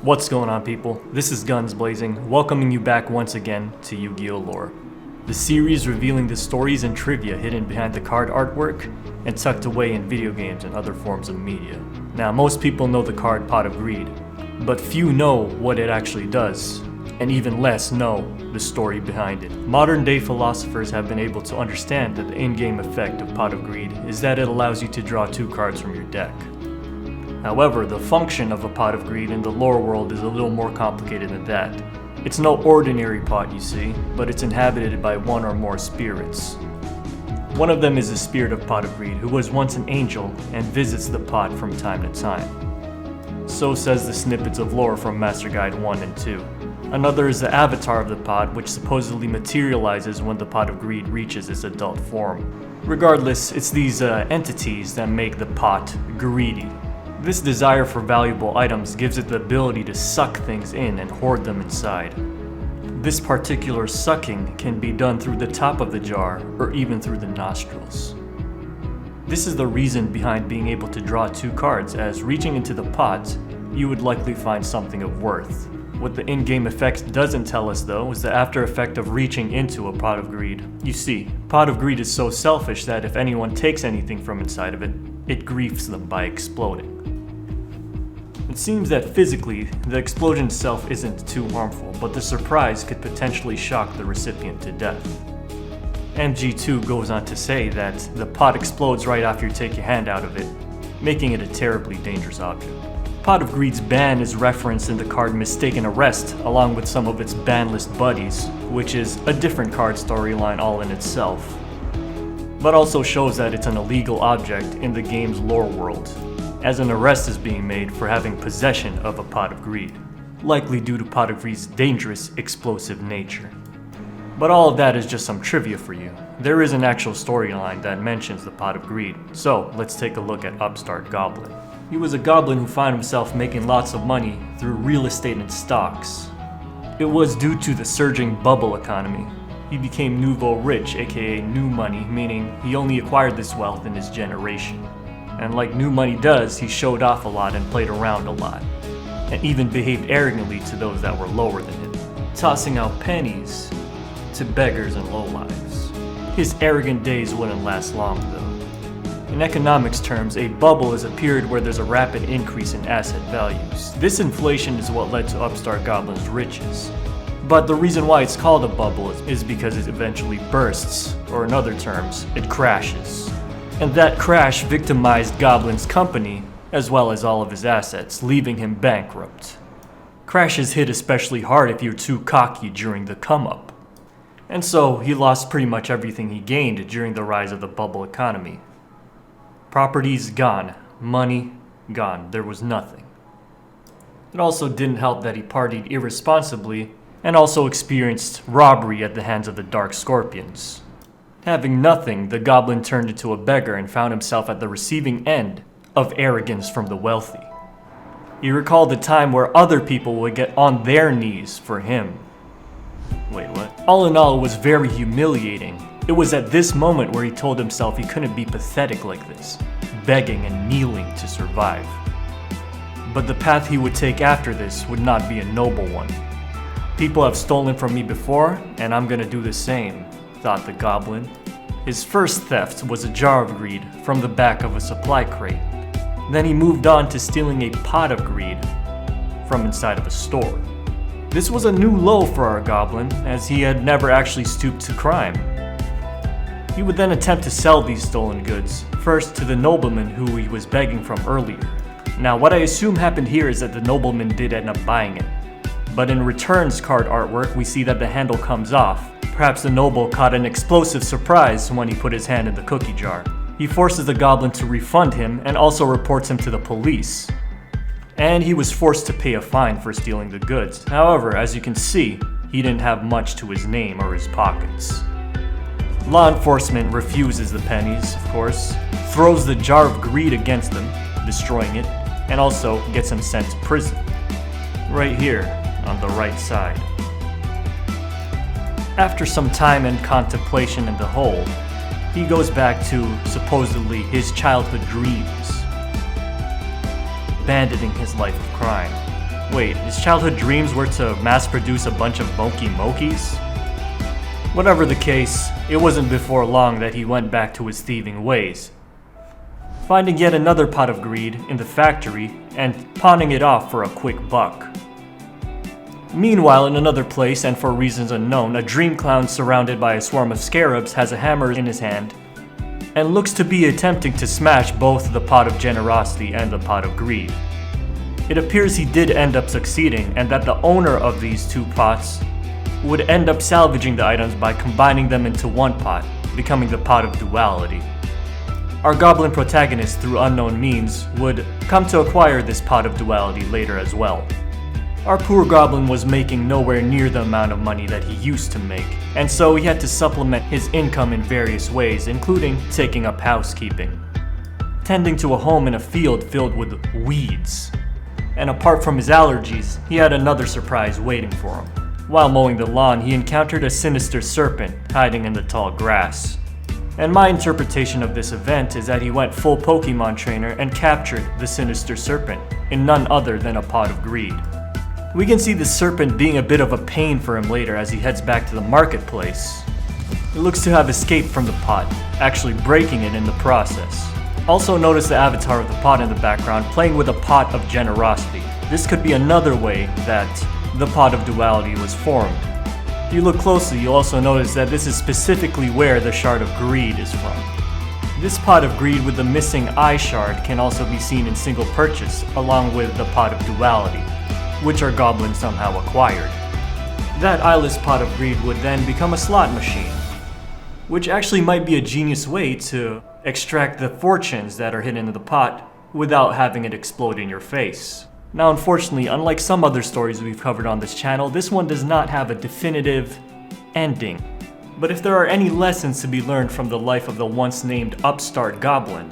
What's going on, people? This is Gunsblazing, welcoming you back once again to YuGiOh Lore, the series revealing the stories and trivia hidden behind the card artwork and tucked away in video games and other forms of media. Now, most people know the card Pot of Greed, but few know what it actually does, and even less know the story behind it. Modern day philosophers have been able to understand that the in-game effect of Pot of Greed is that it allows you to draw 2 cards from your deck. However, the function of a Pot of Greed in the lore world is a little more complicated than that. It's no ordinary pot, you see, but it's inhabited by one or more spirits. One of them is the spirit of Pot of Greed, who was once an angel and visits the pot from time to time. So says the snippets of lore from Master Guide 1 and 2. Another is the avatar of the pot, which supposedly materializes when the Pot of Greed reaches its adult form. Regardless, it's these entities that make the pot greedy. This desire for valuable items gives it the ability to suck things in and hoard them inside. This particular sucking can be done through the top of the jar or even through the nostrils. This is the reason behind being able to draw 2 cards, as reaching into the pot, you would likely find something of worth. What the in-game effect doesn't tell us though is the after effect of reaching into a Pot of Greed. You see, Pot of Greed is so selfish that if anyone takes anything from inside of it, it griefs them by exploding. It seems that physically, the explosion itself isn't too harmful, but the surprise could potentially shock the recipient to death. MG2 goes on to say that the pot explodes right after you take your hand out of it, making it a terribly dangerous object. Pot of Greed's ban is referenced in the card Mistaken Arrest, along with some of its ban list buddies, which is a different card storyline all in itself, but also shows that it's an illegal object in the game's lore world, as an arrest is being made for having possession of a Pot of Greed, likely due to Pot of Greed's dangerous, explosive nature. But all of that is just some trivia for you. There is an actual storyline that mentions the Pot of Greed, so let's take a look at Upstart Goblet. He was a goblin who found himself making lots of money through real estate and stocks. It was due to the surging bubble economy. He became nouveau rich, aka new money, meaning he only acquired this wealth in his generation. And like new money does, he showed off a lot and played around a lot, and even behaved arrogantly to those that were lower than him, tossing out pennies to beggars and lowlives. His arrogant days wouldn't last long though. In economics terms, a bubble is a period where there's a rapid increase in asset values. This inflation is what led to Upstart Goblet's riches. But the reason why it's called a bubble is because it eventually bursts, or in other terms, it crashes. And that crash victimized Goblin's company, as well as all of his assets, leaving him bankrupt. Crashes hit especially hard if you're too cocky during the come-up. And so, he lost pretty much everything he gained during the rise of the bubble economy. Properties gone, money gone, there was nothing. It also didn't help that he partied irresponsibly and also experienced robbery at the hands of the Dark Scorpions. Having nothing, the goblin turned into a beggar and found himself at the receiving end of arrogance from the wealthy. He recalled the time where other people would get on their knees for him. Wait, what? All in all, it was very humiliating. It was at this moment where he told himself he couldn't be pathetic like this, begging and kneeling to survive. But the path he would take after this would not be a noble one. People have stolen from me before, and I'm gonna do the same, thought the goblin. His first theft was a jar of greed from the back of a supply crate. Then he moved on to stealing a Pot of Greed from inside of a store. This was a new low for our goblin, as he had never actually stooped to crime. He would then attempt to sell these stolen goods, first to the nobleman who he was begging from earlier. Now, what I assume happened here is that the nobleman did end up buying it. But in Return's card artwork, we see that the handle comes off. Perhaps the noble caught an explosive surprise when he put his hand in the cookie jar. He forces the goblin to refund him and also reports him to the police. And he was forced to pay a fine for stealing the goods. However, as you can see, he didn't have much to his name or his pockets. Law enforcement refuses the pennies, of course, throws the jar of greed against them, destroying it, and also gets him sent to prison. Right here, on the right side. After some time and contemplation in the hole, he goes back to supposedly his childhood dreams. abandoning his life of crime. Wait, his childhood dreams were to mass produce a bunch of Monkey Mokis? Whatever the case, it wasn't before long that he went back to his thieving ways, finding yet another pot of greed in the factory and pawning it off for a quick buck. Meanwhile, in another place, and for reasons unknown, a dream clown surrounded by a swarm of scarabs has a hammer in his hand and looks to be attempting to smash both the pot of generosity and the pot of greed. It appears he did end up succeeding, and that the owner of these two pots would end up salvaging the items by combining them into one pot, becoming the pot of duality. Our goblin protagonist, through unknown means, would come to acquire this pot of duality later as well. Our poor goblin was making nowhere near the amount of money that he used to make, and so he had to supplement his income in various ways, including taking up housekeeping, tending to a home in a field filled with weeds. And apart from his allergies, he had another surprise waiting for him. While mowing the lawn, he encountered a sinister serpent hiding in the tall grass. And my interpretation of this event is that he went full Pokemon trainer and captured the sinister serpent in none other than a pot of greed. We can see the serpent being a bit of a pain for him later as he heads back to the marketplace. He looks to have escaped from the pot, actually breaking it in the process. Also notice the avatar of the pot in the background playing with a pot of generosity. This could be another way that the pot of duality was formed. If you look closely, you'll also notice that this is specifically where the shard of greed is from. This pot of greed with the missing eye shard can also be seen in single purchase, along with the pot of duality, which our goblin somehow acquired. That eyeless pot of greed would then become a slot machine, which actually might be a genius way to extract the fortunes that are hidden in the pot without having it explode in your face. Now unfortunately, unlike some other stories we've covered on this channel, this one does not have a definitive ending. But if there are any lessons to be learned from the life of the once named Upstart Goblin,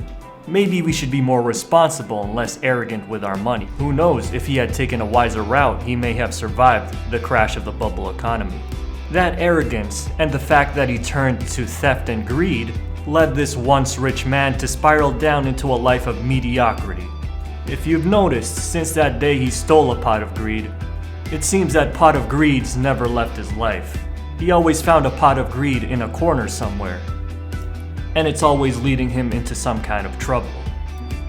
maybe we should be more responsible and less arrogant with our money. Who knows, if he had taken a wiser route, he may have survived the crash of the bubble economy. That arrogance, and the fact that he turned to theft and greed, led this once rich man to spiral down into a life of mediocrity. If you've noticed, since that day he stole a pot of greed, it seems that pot of greed's never left his life. He always found a pot of greed in a corner somewhere, and it's always leading him into some kind of trouble.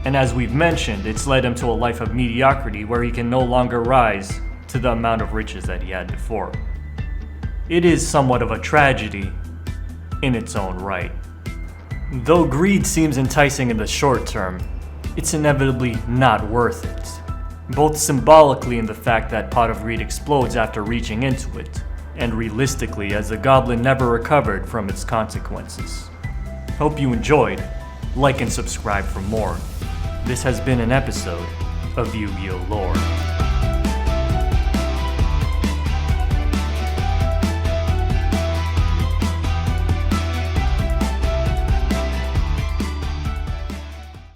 And as we've mentioned, it's led him to a life of mediocrity where he can no longer rise to the amount of riches that he had before. It is somewhat of a tragedy in its own right. Though greed seems enticing in the short term, it's inevitably not worth it, both symbolically in the fact that pot of greed explodes after reaching into it, and realistically as the goblin never recovered from its consequences. Hope you enjoyed. Like and subscribe for more. This has been an episode of YuGiOh Lore.